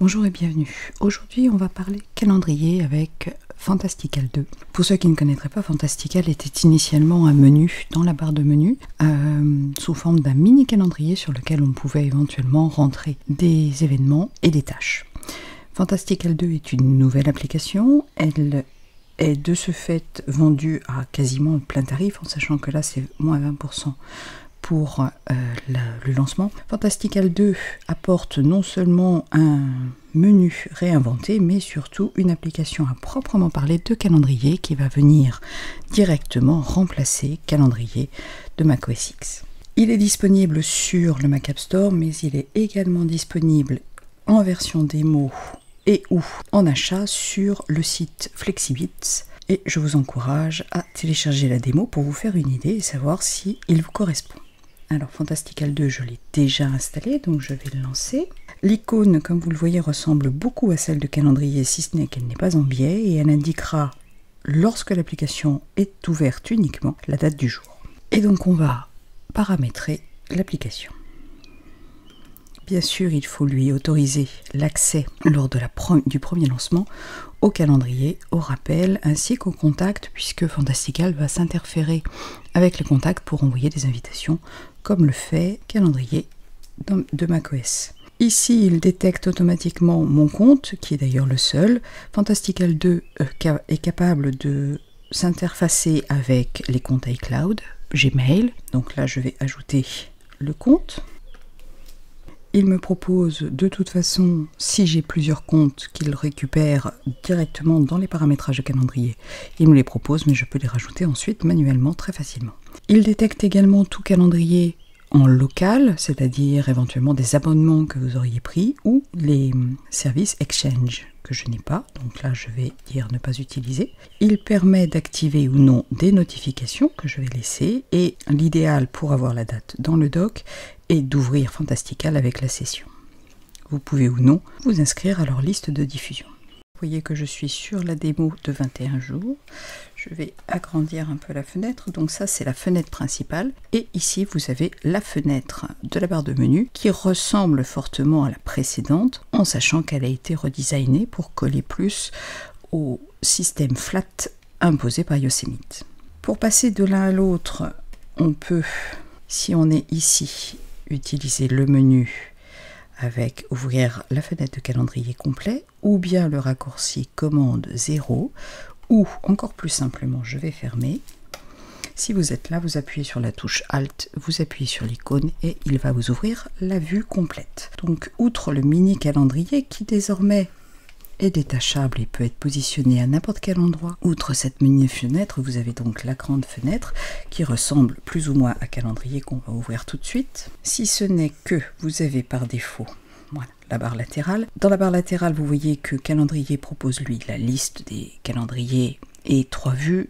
Bonjour et bienvenue. Aujourd'hui, on va parler calendrier avec Fantastical 2. Pour ceux qui ne connaîtraient pas, Fantastical était initialement un menu dans la barre de menu sous forme d'un mini calendrier sur lequel on pouvait éventuellement rentrer des événements et des tâches. Fantastical 2 est une nouvelle application. Elle est de ce fait vendue à quasiment plein tarif, en sachant que là c'est moins 20% pour le lancement. Fantastical 2 apporte non seulement un menu réinventé, mais surtout une application à proprement parler de calendrier qui va venir directement remplacer calendrier de macOS X. Il est disponible sur le Mac App Store, mais il est également disponible en version démo et ou en achat sur le site Flexibits. Et je vous encourage à télécharger la démo pour vous faire une idée et savoir si il vous correspond. Alors Fantastical 2, je l'ai déjà installé, donc je vais le lancer. L'icône, comme vous le voyez, ressemble beaucoup à celle de calendrier, si ce n'est qu'elle n'est pas en biais, et elle indiquera, lorsque l'application est ouverte uniquement, la date du jour. Et donc on va paramétrer l'application. Bien sûr, il faut lui autoriser l'accès lors de du premier lancement au calendrier, au rappel, ainsi qu'au contact, puisque Fantastical va s'interférer avec les contacts pour envoyer des invitations, comme le fait calendrier de macOS. Ici, il détecte automatiquement mon compte, qui est d'ailleurs le seul. Fantastical 2 est capable de s'interfacer avec les comptes iCloud, Gmail. Donc là, je vais ajouter le compte. Il me propose de toute façon, si j'ai plusieurs comptes qu'il récupère directement dans les paramétrages de calendrier, il me les propose, mais je peux les rajouter ensuite manuellement très facilement. Il détecte également tout calendrier en local, c'est-à-dire éventuellement des abonnements que vous auriez pris ou les services Exchange que je n'ai pas, donc là je vais dire ne pas utiliser. Il permet d'activer ou non des notifications que je vais laisser, et l'idéal pour avoir la date dans le doc est d'ouvrir Fantastical avec la session. Vous pouvez ou non vous inscrire à leur liste de diffusion. Vous voyez que je suis sur la démo de 21 jours. Je vais agrandir un peu la fenêtre. Donc ça, c'est la fenêtre principale. Et ici, vous avez la fenêtre de la barre de menu qui ressemble fortement à la précédente, en sachant qu'elle a été redesignée pour coller plus au système flat imposé par Yosemite. Pour passer de l'un à l'autre, on peut, si on est ici, utiliser le menu avec ouvrir la fenêtre de calendrier complet, ou bien le raccourci commande 0, ou encore plus simplement, je vais fermer. Si vous êtes là, vous appuyez sur la touche Alt, vous appuyez sur l'icône et il va vous ouvrir la vue complète. Donc, outre le mini calendrier qui désormais est détachable et peut être positionné à n'importe quel endroit, outre cette mini fenêtre, vous avez donc la grande fenêtre qui ressemble plus ou moins à calendrier qu'on va ouvrir tout de suite. Si ce n'est que vous avez par défaut, voilà, la barre latérale. Dans la barre latérale, vous voyez que calendrier propose lui la liste des calendriers et 3 vues.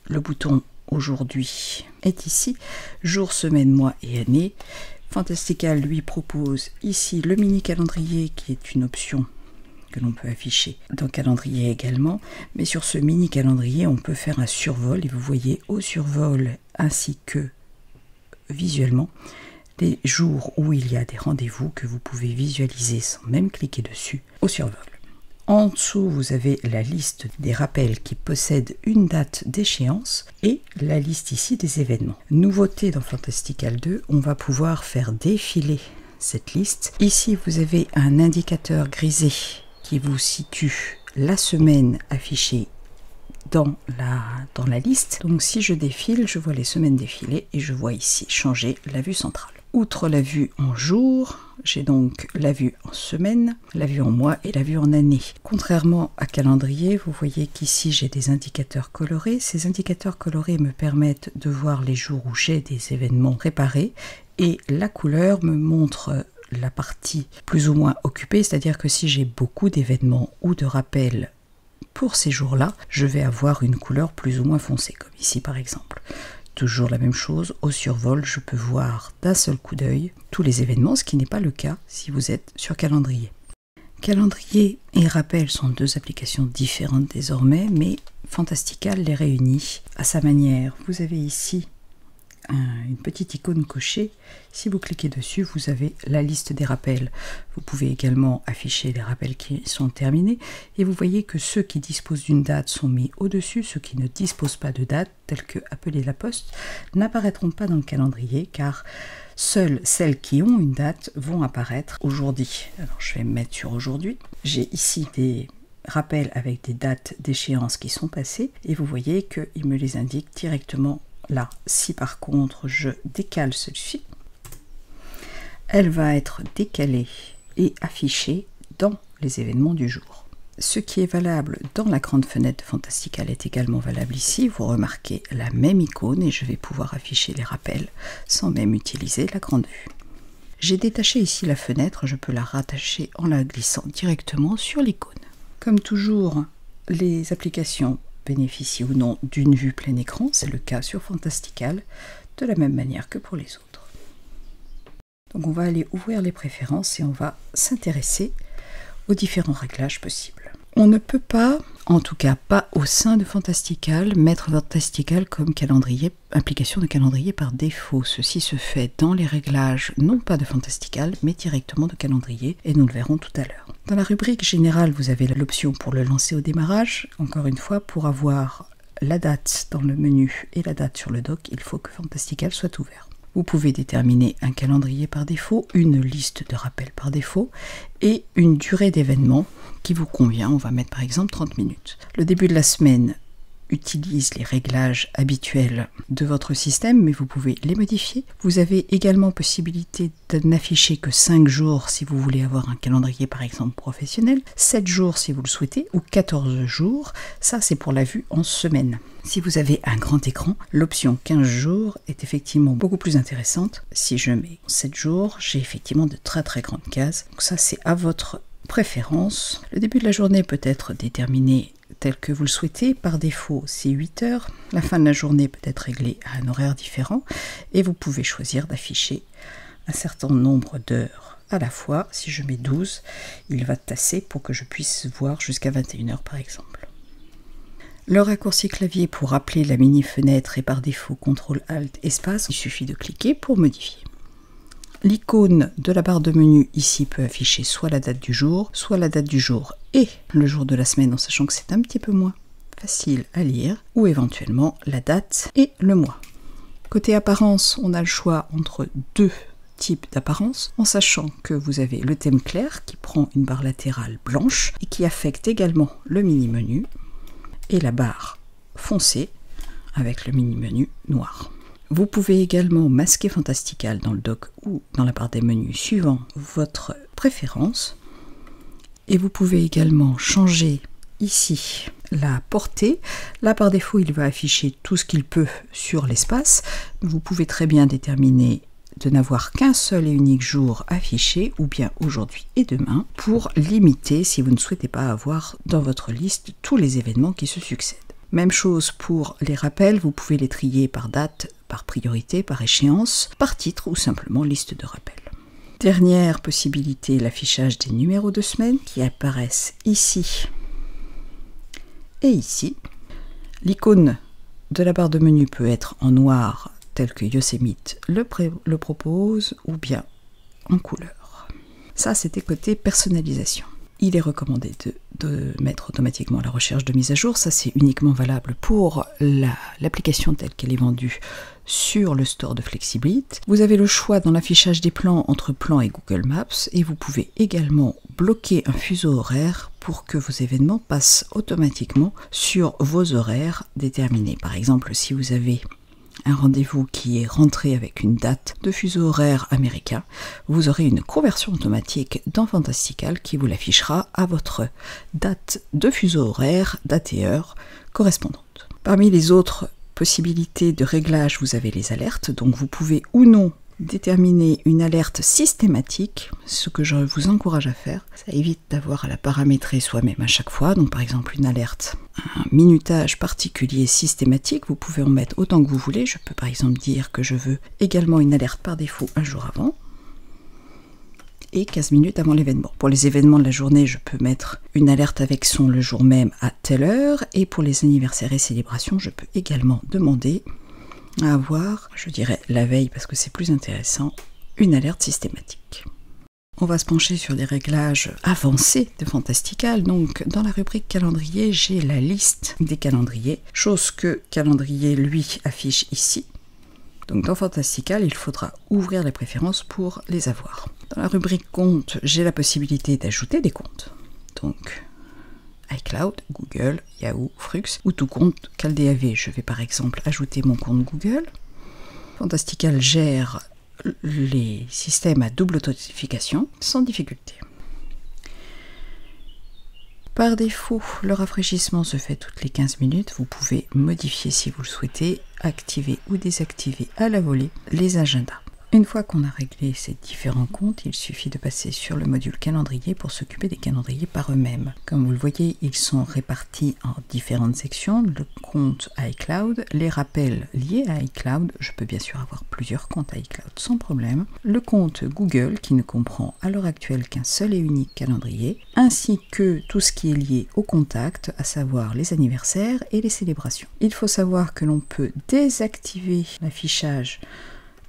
Le bouton aujourd'hui est ici, jour, semaine, mois et année. Fantastical lui propose ici le mini calendrier qui est une option que l'on peut afficher dans calendrier également, mais sur ce mini calendrier on peut faire un survol et vous voyez au survol ainsi que visuellement les jours où il y a des rendez-vous que vous pouvez visualiser sans même cliquer dessus au survol. En dessous, vous avez la liste des rappels qui possèdent une date d'échéance et la liste ici des événements. Nouveauté dans Fantastical 2, on va pouvoir faire défiler cette liste. Ici, vous avez un indicateur grisé qui vous situe la semaine affichée dans la liste. Donc si je défile, je vois les semaines défiler et je vois ici changer la vue centrale. Outre la vue en jour, j'ai donc la vue en semaine, la vue en mois et la vue en année. Contrairement à calendrier, vous voyez qu'ici j'ai des indicateurs colorés. Ces indicateurs colorés me permettent de voir les jours où j'ai des événements préparés et la couleur me montre la partie plus ou moins occupée, c'est-à-dire que si j'ai beaucoup d'événements ou de rappels pour ces jours-là, je vais avoir une couleur plus ou moins foncée, comme ici par exemple. Toujours la même chose, au survol, je peux voir d'un seul coup d'œil tous les événements, ce qui n'est pas le cas si vous êtes sur calendrier. Calendrier et rappel sont deux applications différentes désormais, mais Fantastical les réunit à sa manière. Vous avez ici une petite icône cochée. Si vous cliquez dessus, vous avez la liste des rappels. Vous pouvez également afficher les rappels qui sont terminés. Et vous voyez que ceux qui disposent d'une date sont mis au-dessus. Ceux qui ne disposent pas de date, tels que appeler la poste, n'apparaîtront pas dans le calendrier car seules celles qui ont une date vont apparaître aujourd'hui. Alors je vais me mettre sur aujourd'hui. J'ai ici des rappels avec des dates d'échéance qui sont passées et vous voyez qu'il me les indique directement là. Si par contre je décale celui-ci, elle va être décalée et affichée dans les événements du jour. Ce qui est valable dans la grande fenêtre de Fantastical est également valable ici. Vous remarquez la même icône et je vais pouvoir afficher les rappels sans même utiliser la grande vue. J'ai détaché ici la fenêtre, je peux la rattacher en la glissant directement sur l'icône. Comme toujours, les applications bénéficient ou non d'une vue plein écran, c'est le cas sur Fantastical, de la même manière que pour les autres. Donc on va aller ouvrir les préférences et on va s'intéresser aux différents réglages possibles. On ne peut pas, en tout cas pas au sein de Fantastical, mettre Fantastical comme calendrier, application de calendrier par défaut. Ceci se fait dans les réglages, non pas de Fantastical, mais directement de calendrier, et nous le verrons tout à l'heure. Dans la rubrique générale, vous avez l'option pour le lancer au démarrage. Encore une fois, pour avoir la date dans le menu et la date sur le dock, il faut que Fantastical soit ouvert. Vous pouvez déterminer un calendrier par défaut, une liste de rappels par défaut et une durée d'événement qui vous convient. On va mettre par exemple 30 minutes. Le début de la semaine utilise les réglages habituels de votre système, mais vous pouvez les modifier. Vous avez également possibilité de n'afficher que 5 jours si vous voulez avoir un calendrier par exemple professionnel, 7 jours si vous le souhaitez, ou 14 jours. Ça, c'est pour la vue en semaine. Si vous avez un grand écran, l'option 15 jours est effectivement beaucoup plus intéressante. Si je mets 7 jours, j'ai effectivement de très grandes cases. Donc ça, c'est à votre préférence. Le début de la journée peut être déterminé tel que vous le souhaitez. Par défaut, c'est 8 heures. La fin de la journée peut être réglée à un horaire différent. Et vous pouvez choisir d'afficher un certain nombre d'heures à la fois. Si je mets 12, il va tasser pour que je puisse voir jusqu'à 21 heures par exemple. Le raccourci clavier pour appeler la mini-fenêtre est par défaut CTRL-ALT espace. Il suffit de cliquer pour modifier. L'icône de la barre de menu ici peut afficher soit la date du jour, soit la date du jour et le jour de la semaine, en sachant que c'est un petit peu moins facile à lire, ou éventuellement la date et le mois. Côté apparence, on a le choix entre deux types d'apparence, en sachant que vous avez le thème clair qui prend une barre latérale blanche et qui affecte également le mini-menu, et la barre foncée avec le mini-menu noir. Vous pouvez également masquer Fantastical dans le dock ou dans la barre des menus suivant votre préférence. Et vous pouvez également changer ici la portée. Là par défaut il va afficher tout ce qu'il peut sur l'espace. Vous pouvez très bien déterminer de n'avoir qu'un seul et unique jour affiché, ou bien aujourd'hui et demain, pour limiter si vous ne souhaitez pas avoir dans votre liste tous les événements qui se succèdent. Même chose pour les rappels, vous pouvez les trier par date, par priorité, par échéance, par titre ou simplement liste de rappels. Dernière possibilité, l'affichage des numéros de semaine qui apparaissent ici et ici. L'icône de la barre de menu peut être en noir tel que Yosemite le propose ou bien en couleur. Ça, c'était côté personnalisation. Il est recommandé de mettre automatiquement la recherche de mise à jour. Ça, c'est uniquement valable pour l'application telle qu'elle est vendue sur le store de Flexibilit. Vous avez le choix dans l'affichage des plans entre plans et Google Maps, et vous pouvez également bloquer un fuseau horaire pour que vos événements passent automatiquement sur vos horaires déterminés. Par exemple, si vous avez un rendez-vous qui est rentré avec une date de fuseau horaire américain, vous aurez une conversion automatique dans Fantastical qui vous l'affichera à votre date de fuseau horaire, date et heure correspondante. Parmi les autres possibilités de réglage, vous avez les alertes, donc vous pouvez ou non déterminer une alerte systématique, ce que je vous encourage à faire. Ça évite d'avoir à la paramétrer soi-même à chaque fois. Donc par exemple une alerte, un minutage particulier systématique, vous pouvez en mettre autant que vous voulez. Je peux par exemple dire que je veux également une alerte par défaut un jour avant et 15 minutes avant l'événement. Pour les événements de la journée, je peux mettre une alerte avec son le jour même à telle heure, et pour les anniversaires et célébrations, je peux également demander à avoir, je dirais la veille parce que c'est plus intéressant, une alerte systématique. On va se pencher sur des réglages avancés de Fantastical. Donc dans la rubrique calendrier, j'ai la liste des calendriers, chose que calendrier lui affiche ici. Donc dans Fantastical, il faudra ouvrir les préférences pour les avoir. Dans la rubrique compte, j'ai la possibilité d'ajouter des comptes. Donc iCloud, Google, Yahoo, Frux ou tout compte CalDAV. Je vais par exemple ajouter mon compte Google. Fantastical gère les systèmes à double authentification sans difficulté. Par défaut, le rafraîchissement se fait toutes les 15 minutes. Vous pouvez modifier si vous le souhaitez, activer ou désactiver à la volée les agendas. Une fois qu'on a réglé ces différents comptes, il suffit de passer sur le module calendrier pour s'occuper des calendriers par eux-mêmes. Comme vous le voyez, ils sont répartis en différentes sections. Le compte iCloud, les rappels liés à iCloud, je peux bien sûr avoir plusieurs comptes iCloud sans problème. Le compte Google qui ne comprend à l'heure actuelle qu'un seul et unique calendrier, ainsi que tout ce qui est lié au contact, à savoir les anniversaires et les célébrations. Il faut savoir que l'on peut désactiver l'affichage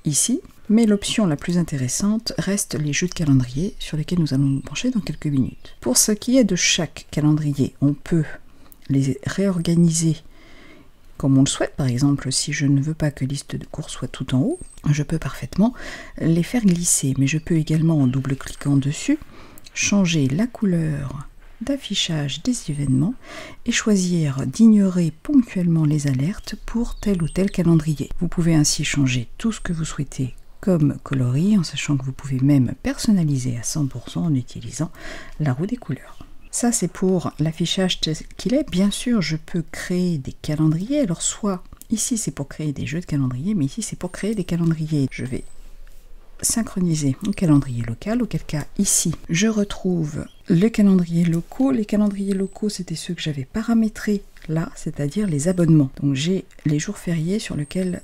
ici, mais l'option la plus intéressante reste les jeux de calendrier sur lesquels nous allons nous pencher dans quelques minutes. Pour ce qui est de chaque calendrier, on peut les réorganiser comme on le souhaite. Par exemple, si je ne veux pas que liste de cours soit tout en haut, je peux parfaitement les faire glisser, mais je peux également, en double-cliquant dessus, changer la couleur d'affichage des événements et choisir d'ignorer ponctuellement les alertes pour tel ou tel calendrier. Vous pouvez ainsi changer tout ce que vous souhaitez comme coloris, en sachant que vous pouvez même personnaliser à 100% en utilisant la roue des couleurs. Ça, c'est pour l'affichage tel qu'il est. Bien sûr, je peux créer des calendriers. Alors, soit ici, c'est pour créer des jeux de calendrier, mais ici, c'est pour créer des calendriers. Je vais synchroniser mon calendrier local, auquel cas, ici, je retrouve les calendriers locaux. Les calendriers locaux, c'était ceux que j'avais paramétrés là, c'est-à-dire les abonnements. Donc, j'ai les jours fériés sur lesquels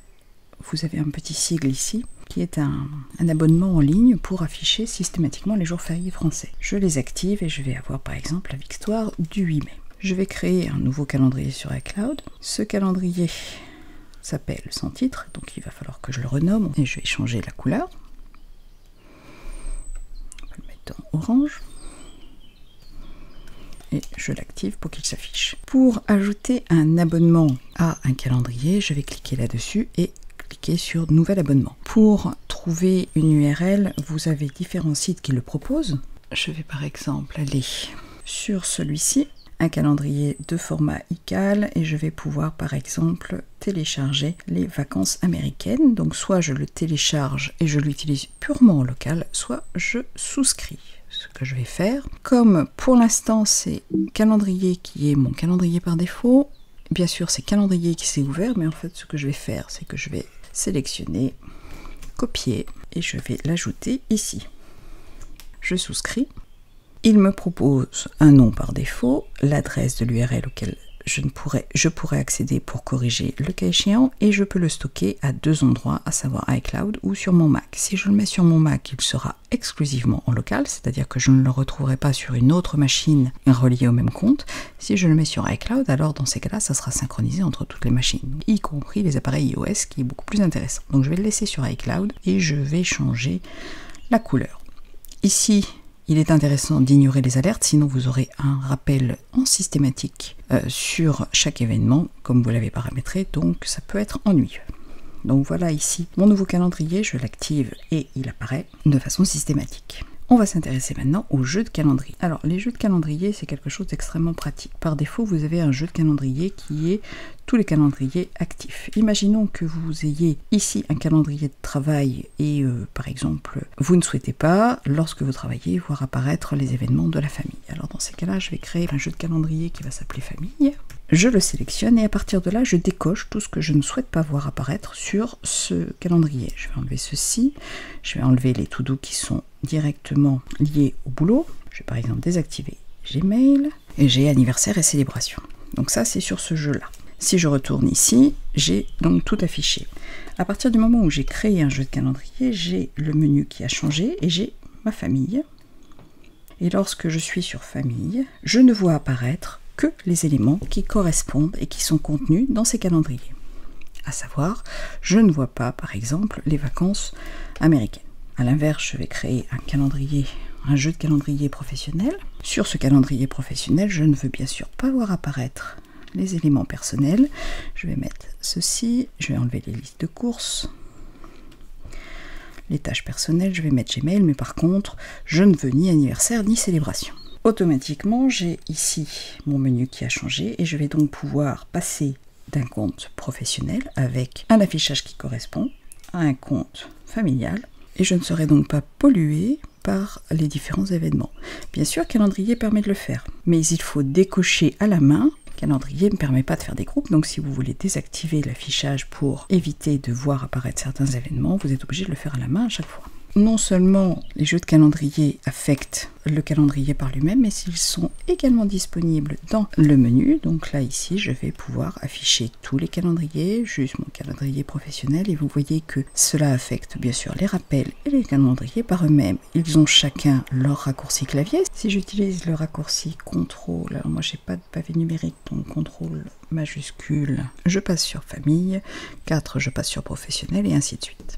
vous avez un petit sigle ici, qui est un abonnement en ligne pour afficher systématiquement les jours fériés français. Je les active et je vais avoir par exemple la victoire du 8 mai. Je vais créer un nouveau calendrier sur iCloud. Ce calendrier s'appelle sans titre, donc il va falloir que je le renomme et je vais changer la couleur. On va le mettre en orange. Et je l'active pour qu'il s'affiche. Pour ajouter un abonnement à un calendrier, je vais cliquer là-dessus et cliquer sur nouvel abonnement. Pour trouver une URL, vous avez différents sites qui le proposent. Je vais par exemple aller sur celui-ci, un calendrier de format iCal, et je vais pouvoir par exemple télécharger les vacances américaines. Donc soit je le télécharge et je l'utilise purement en local, soit je souscris. Ce que je vais faire, comme pour l'instant c'est calendrier qui est mon calendrier par défaut, bien sûr c'est calendrier qui s'est ouvert, mais en fait ce que je vais faire, c'est que je vais sélectionner, copier et je vais l'ajouter ici. Je souscris. Il me propose un nom par défaut, l'adresse de l'URL auquel je pourrais accéder pour corriger le cas échéant, et je peux le stocker à deux endroits, à savoir iCloud ou sur mon Mac. Si je le mets sur mon Mac, il sera exclusivement en local, c'est-à-dire que je ne le retrouverai pas sur une autre machine reliée au même compte. Si je le mets sur iCloud, alors dans ces cas-là, ça sera synchronisé entre toutes les machines, y compris les appareils iOS, qui est beaucoup plus intéressant. Donc je vais le laisser sur iCloud et je vais changer la couleur. Ici, il est intéressant d'ignorer les alertes, sinon vous aurez un rappel en systématique sur chaque événement, comme vous l'avez paramétré, donc ça peut être ennuyeux. Donc voilà ici mon nouveau calendrier, je l'active et il apparaît de façon systématique. On va s'intéresser maintenant aux jeux de calendrier. Alors les jeux de calendrier, c'est quelque chose d'extrêmement pratique. Par défaut, vous avez un jeu de calendrier qui est tous les calendriers actifs. Imaginons que vous ayez ici un calendrier de travail et par exemple, vous ne souhaitez pas, lorsque vous travaillez, voir apparaître les événements de la famille. Alors dans ces cas-là, je vais créer un jeu de calendrier qui va s'appeler famille. Je le sélectionne et à partir de là, je décoche tout ce que je ne souhaite pas voir apparaître sur ce calendrier. Je vais enlever ceci, je vais enlever les to-do qui sont directement liés au boulot. Je vais par exemple désactiver Gmail et j'ai anniversaire et célébration. Donc ça, c'est sur ce jeu-là. Si je retourne ici, j'ai donc tout affiché. À partir du moment où j'ai créé un jeu de calendrier, j'ai le menu qui a changé et j'ai ma famille. Et lorsque je suis sur famille, je ne vois apparaître que les éléments qui correspondent et qui sont contenus dans ces calendriers. À savoir, je ne vois pas, par exemple, les vacances américaines. À l'inverse, je vais créer un jeu de calendrier professionnel. Sur ce calendrier professionnel, je ne veux bien sûr pas voir apparaître les éléments personnels. Je vais mettre ceci, je vais enlever les listes de courses, les tâches personnelles, je vais mettre Gmail, mais par contre, je ne veux ni anniversaire ni célébration. Automatiquement, j'ai ici mon menu qui a changé et je vais donc pouvoir passer d'un compte professionnel avec un affichage qui correspond à un compte familial et je ne serai donc pas polluée par les différents événements. Bien sûr, calendrier permet de le faire, mais il faut décocher à la main. Calendrier ne permet pas de faire des groupes, donc si vous voulez désactiver l'affichage pour éviter de voir apparaître certains événements, vous êtes obligé de le faire à la main à chaque fois. Non seulement les jeux de calendrier affectent le calendrier par lui-même, mais ils sont également disponibles dans le menu. Donc là, ici, je vais pouvoir afficher tous les calendriers, juste mon calendrier professionnel, et vous voyez que cela affecte bien sûr les rappels et les calendriers par eux-mêmes. Ils ont chacun leur raccourci clavier. Si j'utilise le raccourci CTRL, alors moi j'ai pas de pavé numérique, donc CTRL majuscule, je passe sur famille, 4 je passe sur professionnel et ainsi de suite.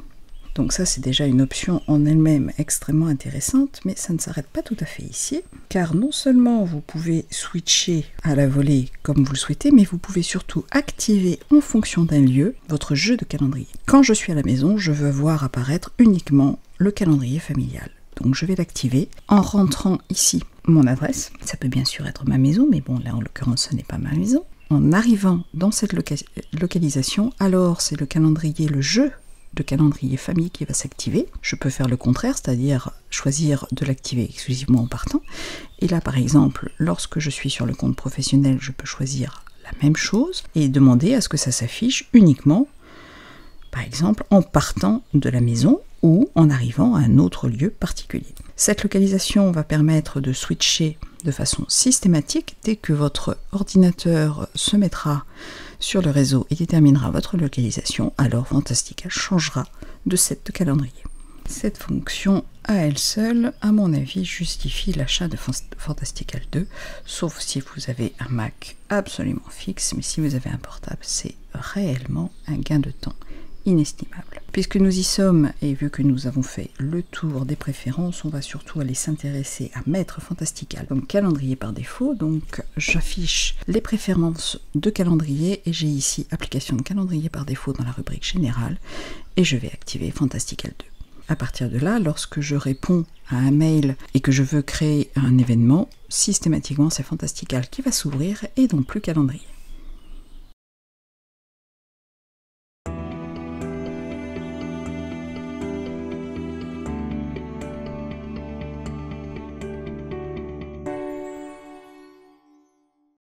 Donc ça, c'est déjà une option en elle-même extrêmement intéressante, mais ça ne s'arrête pas tout à fait ici, car non seulement vous pouvez switcher à la volée comme vous le souhaitez, mais vous pouvez surtout activer en fonction d'un lieu votre jeu de calendrier. Quand je suis à la maison, je veux voir apparaître uniquement le calendrier familial. Donc je vais l'activer en rentrant ici mon adresse. Ça peut bien sûr être ma maison, mais bon, là en l'occurrence, ce n'est pas ma maison. En arrivant dans cette localisation, alors c'est le calendrier, le jeu de calendrier famille qui va s'activer. Je peux faire le contraire, c'est-à-dire choisir de l'activer exclusivement en partant. Et là, par exemple, lorsque je suis sur le compte professionnel, je peux choisir la même chose et demander à ce que ça s'affiche uniquement, par exemple, en partant de la maison ou en arrivant à un autre lieu particulier. Cette localisation va permettre de switcher de façon systématique dès que votre ordinateur se mettra sur le réseau et déterminera votre localisation, alors Fantastical changera de set de calendrier. Cette fonction à elle seule, à mon avis, justifie l'achat de Fantastical 2, sauf si vous avez un Mac absolument fixe, mais si vous avez un portable, c'est réellement un gain de temps inestimable. Puisque nous y sommes, et vu que nous avons fait le tour des préférences, on va surtout aller s'intéresser à mettre Fantastical comme calendrier par défaut. Donc j'affiche les préférences de calendrier et j'ai ici application de calendrier par défaut dans la rubrique générale et je vais activer Fantastical 2. À partir de là, lorsque je réponds à un mail et que je veux créer un événement, systématiquement c'est Fantastical qui va s'ouvrir et non plus calendrier.